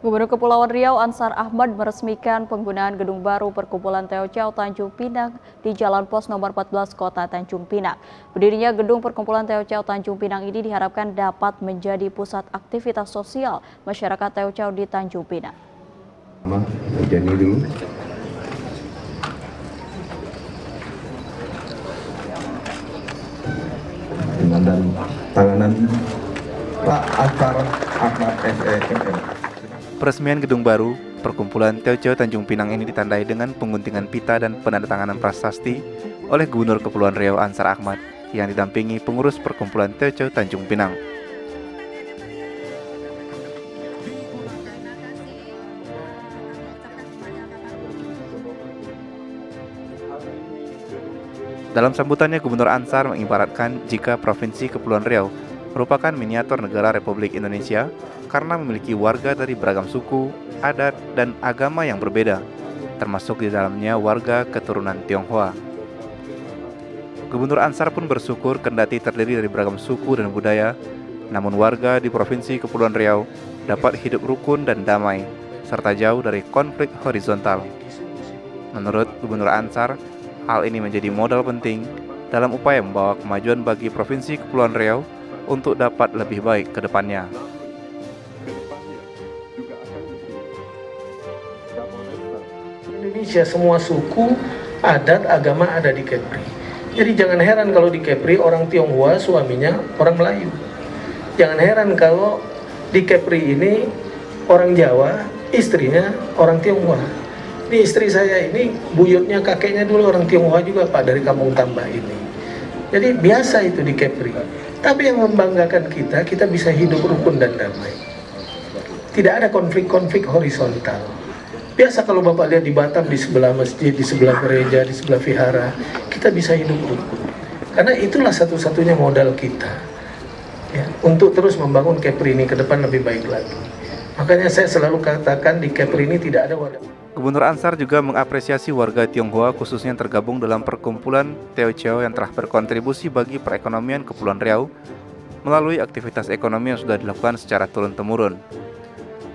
Gubernur Kepulauan Riau Ansar Ahmad meresmikan penggunaan gedung baru perkumpulan Teo Chow Tanjung Pinang di Jalan Pos Nomor 14 Kota Tanjung Pinang. Berdirinya gedung perkumpulan Teo Chow Tanjung Pinang ini diharapkan dapat menjadi pusat aktivitas sosial masyarakat Teo Chow di Tanjung Pinang. Hujannya dulu. Dan tanganan Pak Ansar Ahmad SEMM. Peresmian gedung baru perkumpulan Teo Chow Tanjung Pinang ini ditandai dengan pengguntingan pita dan penandatanganan prasasti oleh Gubernur Kepulauan Riau Ansar Ahmad yang didampingi pengurus perkumpulan Teo Chow Tanjung Pinang. Dalam sambutannya, Gubernur Ansar mengibaratkan jika Provinsi Kepulauan Riau merupakan miniatur negara Republik Indonesia karena memiliki warga dari beragam suku, adat, dan agama yang berbeda, termasuk di dalamnya warga keturunan Tionghoa. Gubernur Ansar pun bersyukur kendati terdiri dari beragam suku dan budaya, namun warga di Provinsi Kepulauan Riau dapat hidup rukun dan damai, serta jauh dari konflik horizontal. Menurut Gubernur Ansar, hal ini menjadi modal penting dalam upaya membawa kemajuan bagi Provinsi Kepulauan Riau untuk dapat lebih baik ke depannya. Indonesia semua suku, adat, agama ada di Kepri. Jadi jangan heran kalau di Kepri orang Tionghoa suaminya orang Melayu. Jangan heran kalau di Kepri ini orang Jawa, istrinya orang Tionghoa. Ini istri saya ini buyutnya kakeknya dulu orang Tionghoa juga Pak, dari Kampung Tambah ini. Jadi biasa itu di Kepri. Tapi yang membanggakan kita bisa hidup rukun dan damai. Tidak ada konflik-konflik horizontal. Biasa kalau Bapak lihat di Batam, di sebelah masjid, di sebelah gereja, di sebelah vihara, kita bisa hidup rukun. Karena itulah satu-satunya modal kita, ya, untuk terus membangun Kepri ini ke depan lebih baik lagi. Makanya saya selalu katakan di Kepri ini tidak ada warga. Gubernur Ansar juga mengapresiasi warga Tionghoa khususnya yang tergabung dalam perkumpulan Teo Chow yang telah berkontribusi bagi perekonomian Kepulauan Riau melalui aktivitas ekonomi yang sudah dilakukan secara turun-temurun.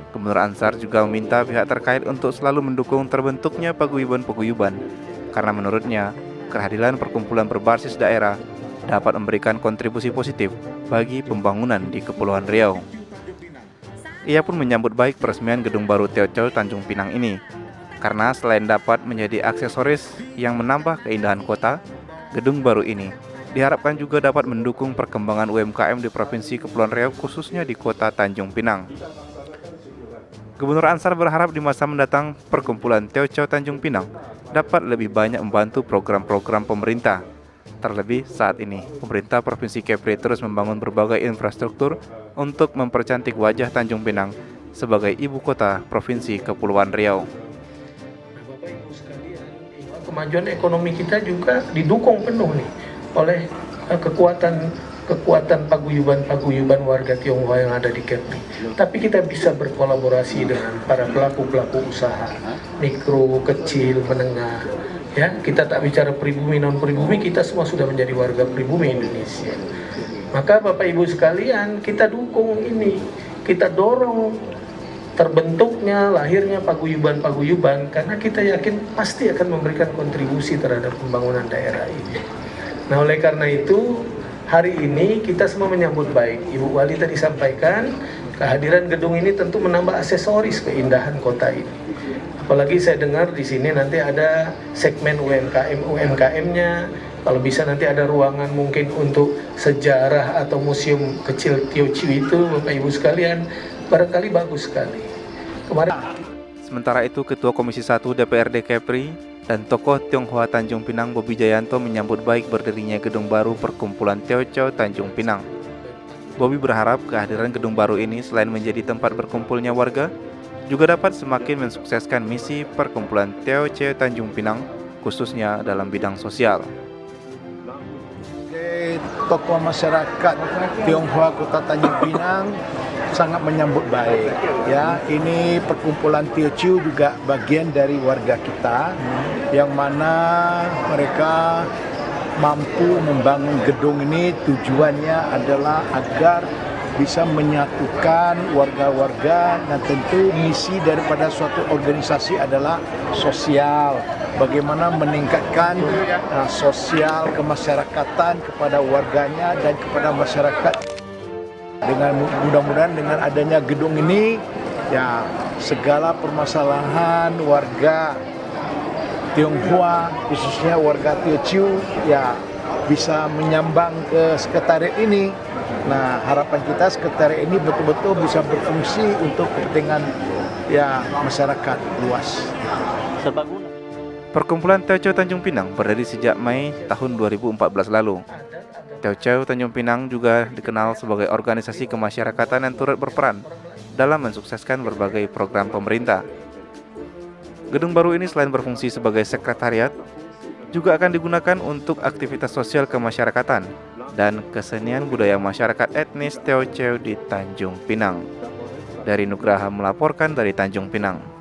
Gubernur Ansar juga meminta pihak terkait untuk selalu mendukung terbentuknya paguyuban-paguyuban karena menurutnya kehadiran perkumpulan berbasis daerah dapat memberikan kontribusi positif bagi pembangunan di Kepulauan Riau. Ia pun menyambut baik peresmian gedung baru Teo Chow Tanjung Pinang ini, karena selain dapat menjadi aksesoris yang menambah keindahan kota, gedung baru ini diharapkan juga dapat mendukung perkembangan UMKM di Provinsi Kepulauan Riau khususnya di kota Tanjung Pinang. Gubernur Ansar berharap di masa mendatang perkumpulan Teo Chow Tanjung Pinang dapat lebih banyak membantu program-program pemerintah. Terlebih saat ini, pemerintah Provinsi Kepri terus membangun berbagai infrastruktur untuk mempercantik wajah Tanjung Pinang sebagai ibu kota Provinsi Kepulauan Riau. Bapak Ibu sekalian, kemajuan ekonomi kita juga didukung penuh nih oleh kekuatan paguyuban warga Tionghoa yang ada di Kepri. Tapi kita bisa berkolaborasi dengan para pelaku usaha mikro, kecil, menengah. Ya, kita tak bicara pribumi, non pribumi, kita semua sudah menjadi warga pribumi Indonesia. Maka Bapak Ibu sekalian, kita dukung ini, kita dorong terbentuknya, lahirnya paguyuban karena kita yakin pasti akan memberikan kontribusi terhadap pembangunan daerah ini. Nah, oleh karena itu hari ini kita semua menyambut baik. Ibu Wali tadi sampaikan kehadiran gedung ini tentu menambah aksesoris keindahan kota ini. Apalagi saya dengar di sini nanti ada segmen UMKM-nya. Kalau bisa nanti ada ruangan mungkin untuk sejarah atau museum kecil Teo Chow itu, Bapak Ibu sekalian, barangkali bagus sekali. Sementara itu, Ketua Komisi 1 DPRD Kepri dan tokoh Tionghoa Tanjung Pinang Bobi Jayanto menyambut baik berdirinya gedung baru perkumpulan Teo Chow Tanjung Pinang. Bobi berharap kehadiran gedung baru ini selain menjadi tempat berkumpulnya warga, juga dapat semakin mensukseskan misi perkumpulan Teo Chow Tanjung Pinang khususnya dalam bidang sosial. Tokoh masyarakat Tionghoa Kota Tanjung Pinang sangat menyambut baik. Ya, ini perkumpulan Teo Chow juga bagian dari warga kita, yang mana mereka mampu membangun gedung ini tujuannya adalah agar bisa menyatukan warga-warga, dan tentu misi daripada suatu organisasi adalah sosial. Bagaimana meningkatkan sosial kemasyarakatan kepada warganya dan kepada masyarakat. Dengan mudah-mudahan dengan adanya gedung ini, ya segala permasalahan warga Tionghoa, khususnya warga Teochew, ya bisa menyambang ke sekretariat ini. Nah, harapan kita sekretariat ini betul-betul bisa berfungsi untuk kepentingan ya masyarakat luas. Perkumpulan Teochew Tanjung Pinang berdiri sejak Mei tahun 2014 lalu. Teochew Tanjung Pinang juga dikenal sebagai organisasi kemasyarakatan yang turut berperan dalam mensukseskan berbagai program pemerintah. Gedung baru ini selain berfungsi sebagai sekretariat, juga akan digunakan untuk aktivitas sosial kemasyarakatan dan kesenian budaya masyarakat etnis Teochew di Tanjung Pinang. Dari Nugraha melaporkan dari Tanjung Pinang.